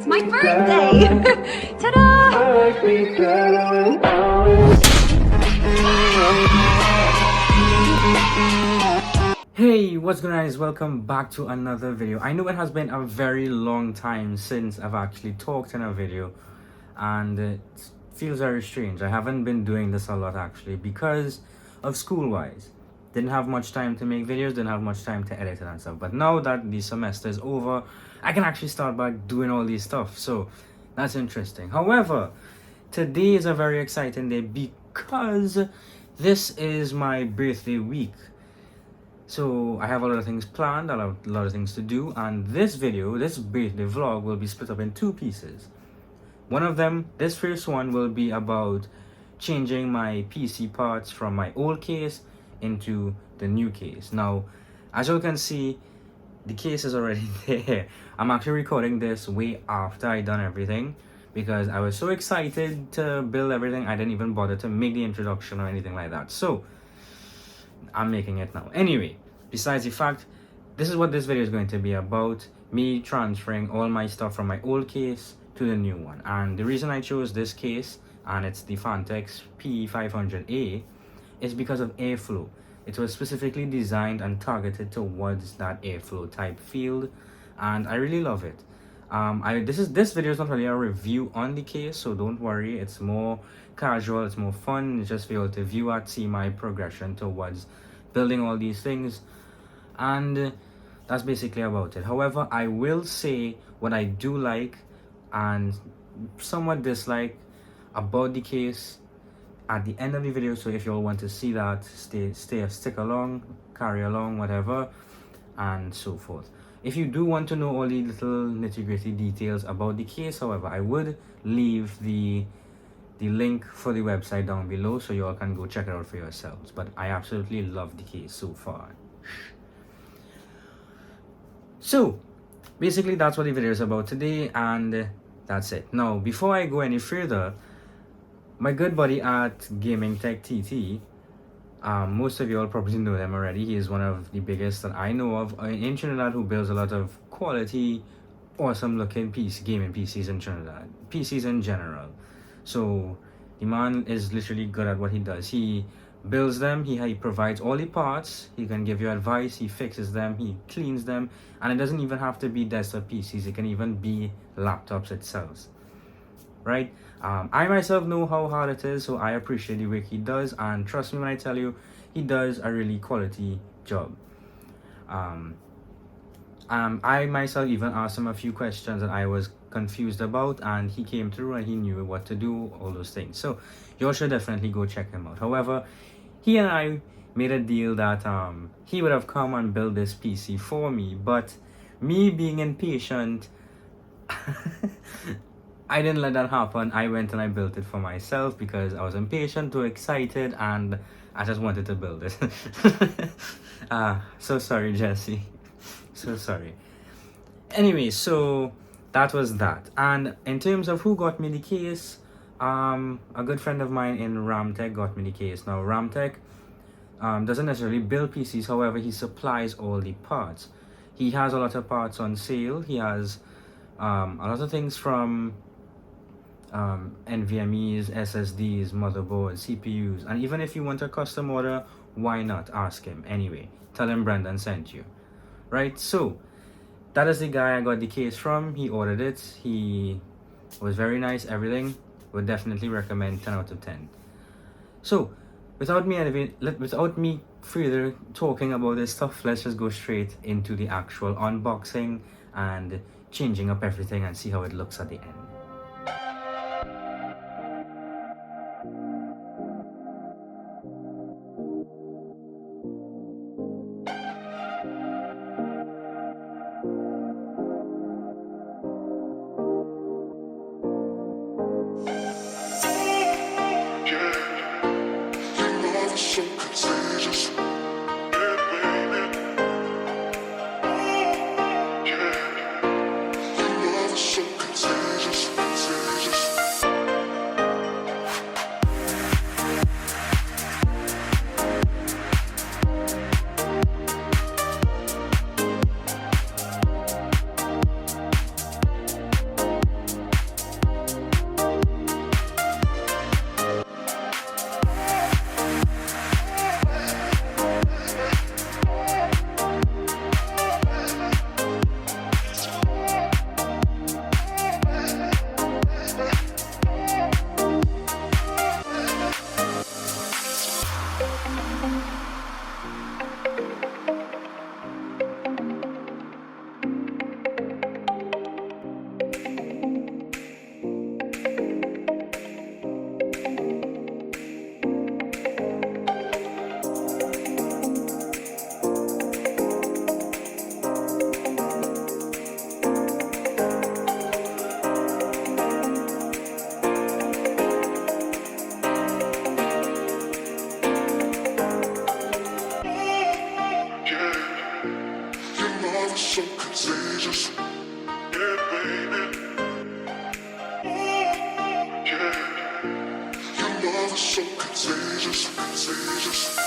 my birthday! Ta-da! Hey, what's going on guys? Welcome back to another video. I know it has been a very long time since I've actually talked in a video, and it feels very strange. I haven't been doing this a lot actually because of school-wise. Didn't have much time to make videos, didn't have much time to edit it and stuff. But now that the semester is over, I can actually start back doing all these stuff. So that's interesting. However, today is a very exciting day because this is my birthday week. So I have a lot of things planned, a lot of things to do, and this video, this birthday vlog, will be split up in two pieces. One of them, this first one, will be about changing my PC parts from my old case into the new case. Now, as you can see, the case is already there. I'm actually recording this way after I done everything because I was so excited to build everything, I didn't even bother to make the introduction or anything like that. So I'm making it now. Anyway, besides the fact, this is what this video is going to be about, me transferring all my stuff from my old case to the new one. And the reason I chose this case, and it's the Phanteks P500A, is because of airflow. It was specifically designed and targeted towards that airflow type field, and I really love it. This video is not really a review on the case, so don't worry. It's more casual, it's more fun. It's just for you to view and see my progression towards building all these things, and that's basically about it. However, I will say what I do like and somewhat dislike about the case at the end of the video. So if you all want to see that, stick along, carry along, whatever, and so forth. If you do want to know all the little nitty-gritty details about the case, however, I would leave the link for the website down below so you all can go check it out for yourselves. But I absolutely love the case so far. So basically that's what the video is about today, and that's it. Now, before I go any further, my good buddy at GamingTechTT, most of you all probably know them already. He is one of the biggest that I know of in Trinidad who builds a lot of quality, awesome looking gaming PCs in Trinidad, PCs in general. So the man is literally good at what he does. He builds them, he provides all the parts, he can give you advice, he fixes them, he cleans them, and it doesn't even have to be desktop PCs, it can even be laptops itself, right? I myself know how hard it is, so I appreciate the work he does, and trust me when I tell you, he does a really quality job. I myself even asked him a few questions that I was confused about, and he came through and he knew what to do, all those things. So you all should definitely go check him out. However, he and I made a deal that he would have come and built this PC for me, but me being impatient, I didn't let that happen. I went and I built it for myself because I was impatient, too excited, and I just wanted to build it. So sorry, Jesse. So sorry. Anyway, so that was that. And in terms of who got me the case, a good friend of mine in RamTech got me the case. Now, RamTech doesn't necessarily build PCs, however, he supplies all the parts. He has a lot of parts on sale. He has a lot of things from NVMEs, SSDs, motherboards, CPUs, and even if you want a custom order, why not ask him? Anyway, tell him Brendan sent you, right? So that is the guy I got the case from. He ordered it, he was very nice, everything. Would definitely recommend, 10 out of 10. So without me further talking about this stuff, let's just go straight into the actual unboxing and changing up everything and see how it looks at the end. so contagious, contagious.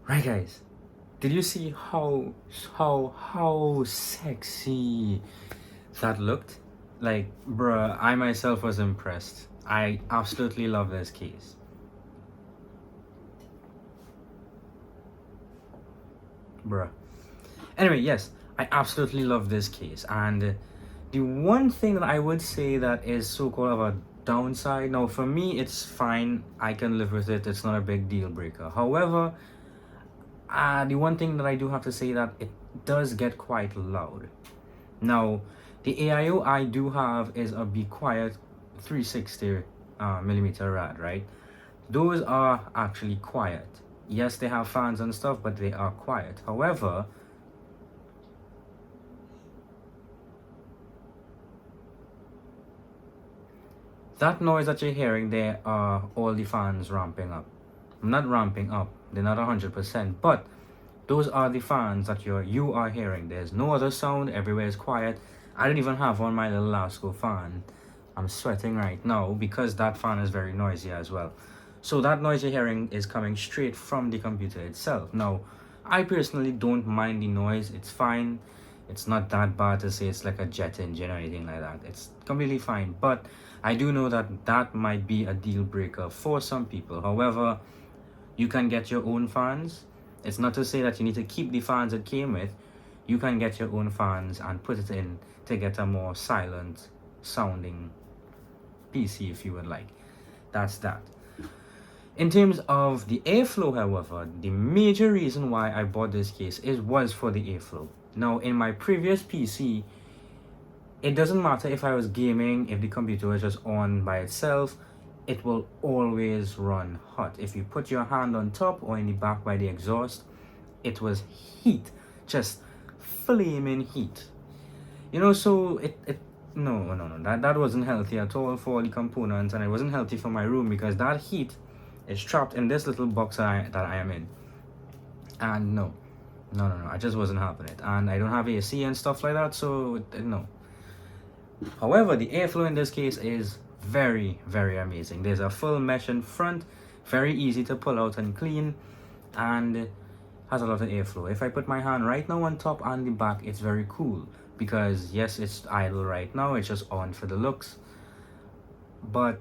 Right, guys, did you see how sexy that looked? Like, bruh, I myself was impressed. I absolutely love this case. Bruh. Anyway, yes, I absolutely love this case. And the one thing that I would say that is so-called of a downside, now for me it's fine, I can live with it, it's not a big deal breaker. However, the one thing that I do have to say that it does get quite loud. Now, The AIO I do have is a Be Quiet 360 millimeter rad, right? Those are actually quiet. Yes, they have fans and stuff, but they are quiet. However, that noise that you're hearing, there are all the fans ramping up. Not ramping up, they're not 100%, but those are the fans that you are hearing. There's no other sound, everywhere is quiet. I don't even have on my little Lasco fan. I'm sweating right now because that fan is very noisy as well. So that noise you're hearing is coming straight from the computer itself. Now, I personally don't mind the noise. It's fine. It's not that bad to say it's like a jet engine or anything like that. It's completely fine. But I do know that that might be a deal breaker for some people. However, you can get your own fans. It's not to say that you need to keep the fans it came with. You can get your own fans and put it in to get a more silent sounding PC if you would like. That's that. In terms of the airflow, however, the major reason why I bought this case was for the airflow. Now, in my previous PC, it doesn't matter if I was gaming, if the computer was just on by itself, it will always run hot. If you put your hand on top or in the back by the exhaust, it was heat, just flaming heat. You know, so no, that wasn't healthy at all for the components, and it wasn't healthy for my room because that heat is trapped in this little box that I am in. And no, I just wasn't having it. And I don't have AC and stuff like that, so no. However, the airflow in this case is very, very amazing. There's a full mesh in front, very easy to pull out and clean, and has a lot of airflow. If I put my hand right now on top and the back, it's very cool because yes, it's idle right now, it's just on for the looks, but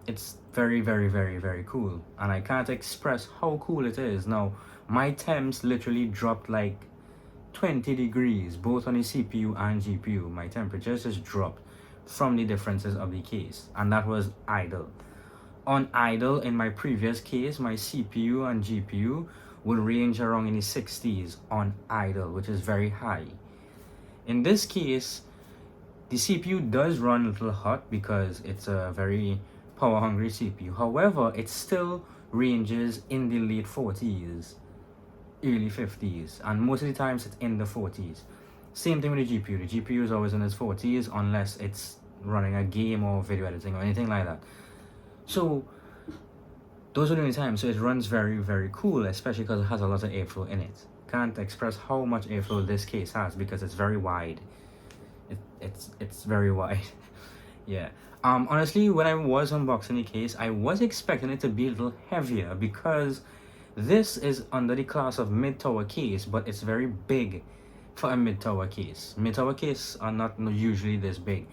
it's very, very, very, very cool, and I can't express how cool it is. Now, my temps literally dropped like 20 degrees, both on the CPU and GPU. My temperatures just dropped from the differences of the case, and that was idle. On idle, in my previous case, my CPU and GPU would range around in the 60s on idle, which is very high. In this case, the CPU does run a little hot because it's a very power hungry CPU. However, it still ranges in the late 40s, early 50s, and most of the times it's in the 40s. Same thing with the GPU. The GPU is always in its 40s unless it's running a game or video editing or anything like that. So those are the only times. So it runs very, very cool, especially because it has a lot of airflow in it. Can't express how much airflow this case has because it's very wide. It's very wide. Yeah. Honestly, when I was unboxing the case, I was expecting it to be a little heavier because this is under the class of mid-tower case, but it's very big for a mid-tower case. Mid-tower cases are not usually this big.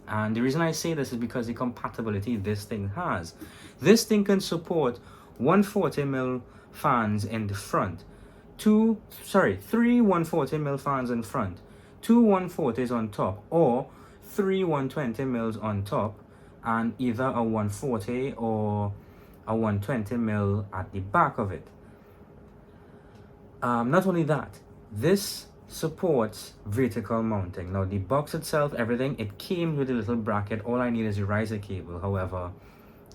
And the reason I say this is because the compatibility this thing has. This thing can support 140mm fans in the front, three 140mm fans in front, two 140s on top, or three 120mm on top, and either a 140 or a 120mm at the back of it. Not only that, this supports vertical mounting. Now the box itself, everything, it came with a little bracket. All I need is a riser cable. However,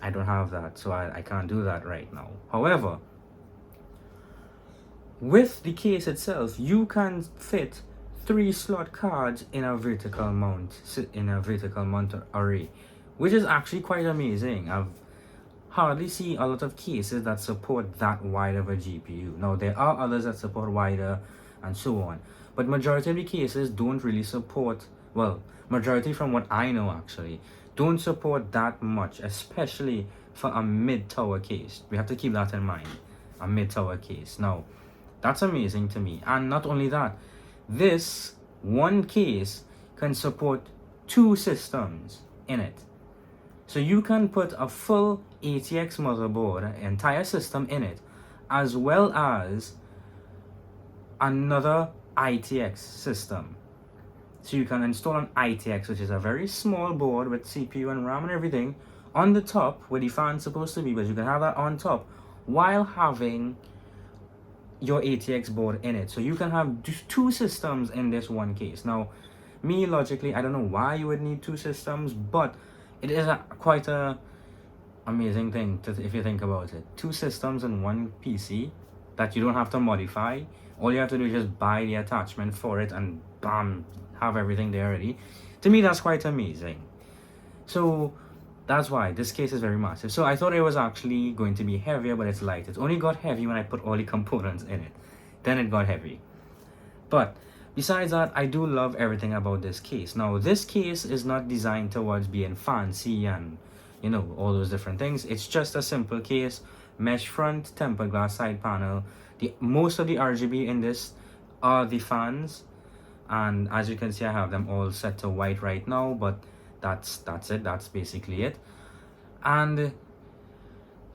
I don't have that, so I can't do that right now. However, with the case itself, you can fit 3 slot cards in a vertical mount array, which is actually quite amazing. I've hardly see a lot of cases that support that wide of a GPU. Now there are others that support wider and so on, but majority of the cases don't really support, well, majority from what I know actually don't support that much, especially for a mid-tower case. We have to keep that in mind, a mid-tower case. Now that's amazing to me. And not only that, this one case can support 2 systems in it. So you can put a full ATX motherboard, an entire system in it, as well as another ITX system. So you can install an ITX, which is a very small board with CPU and RAM and everything, on the top where the fan's supposed to be, but you can have that on top while having your ATX board in it. So you can have 2 systems in this one case. Now, Me, logically, I don't know why you would need two systems, but it is quite a amazing thing if you think about it. Two systems in one PC that you don't have to modify. All you have to do is just buy the attachment for it and bam, have everything there already. To me, that's quite amazing. So that's why this case is very massive. So I thought it was actually going to be heavier, but it's light. It only got heavy when I put all the components in it. Then it got heavy. But besides that, I do love everything about this case. Now, this case is not designed towards being fancy and, you know, all those different things. It's just a simple case, mesh front, tempered glass side panel. Most of the RGB in this are the fans, and as you can see, I have them all set to white right now, but that's it. That's basically it. And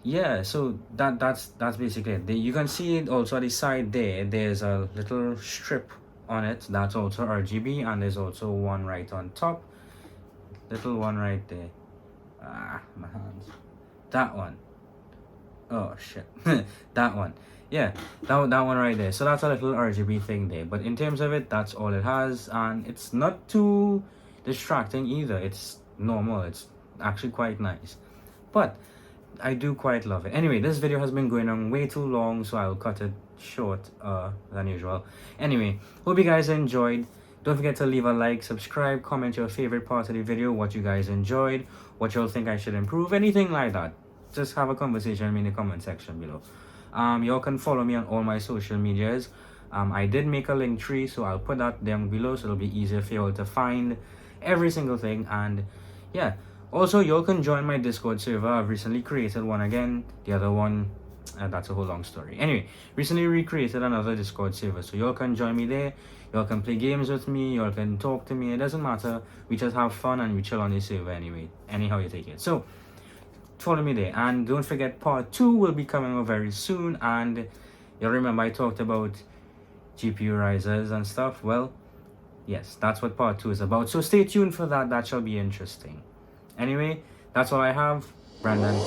yeah, so that's basically it. You can see it also at the side there. There's a little strip on it that's also RGB, and there's also one right on top. Little one right there. Ah, my hands. That one. Oh shit. That one. Yeah, that one right there. So that's a little RGB thing there. But in terms of it, that's all it has, and it's not too distracting either. It's normal. It's actually quite nice. But I do quite love it. Anyway, this video has been going on way too long, so I'll cut it short than usual. Anyway, hope you guys enjoyed. Don't forget to leave a like, subscribe, comment your favorite part of the video, what you guys enjoyed, what y'all think I should improve, anything like that. Just have a conversation with me in the comment section below. Y'all can follow me on all my social medias. I did make a link tree, so I'll put that down below, so it'll be easier for y'all to find every single thing. And yeah, also y'all can join my Discord server. I've recently created one again. The other one, that's a whole long story. Anyway, recently recreated another Discord server, so y'all can join me there. Y'all can play games with me, y'all can talk to me. It doesn't matter, we just have fun and we chill on the server anyway, anyhow you take it. So follow me there, and don't forget part 2 will be coming out very soon. And you'll remember I talked about GPU risers and stuff. Well, yes, that's what part 2 is about, so stay tuned for that. That shall be interesting. Anyway, that's all I have. Brendan.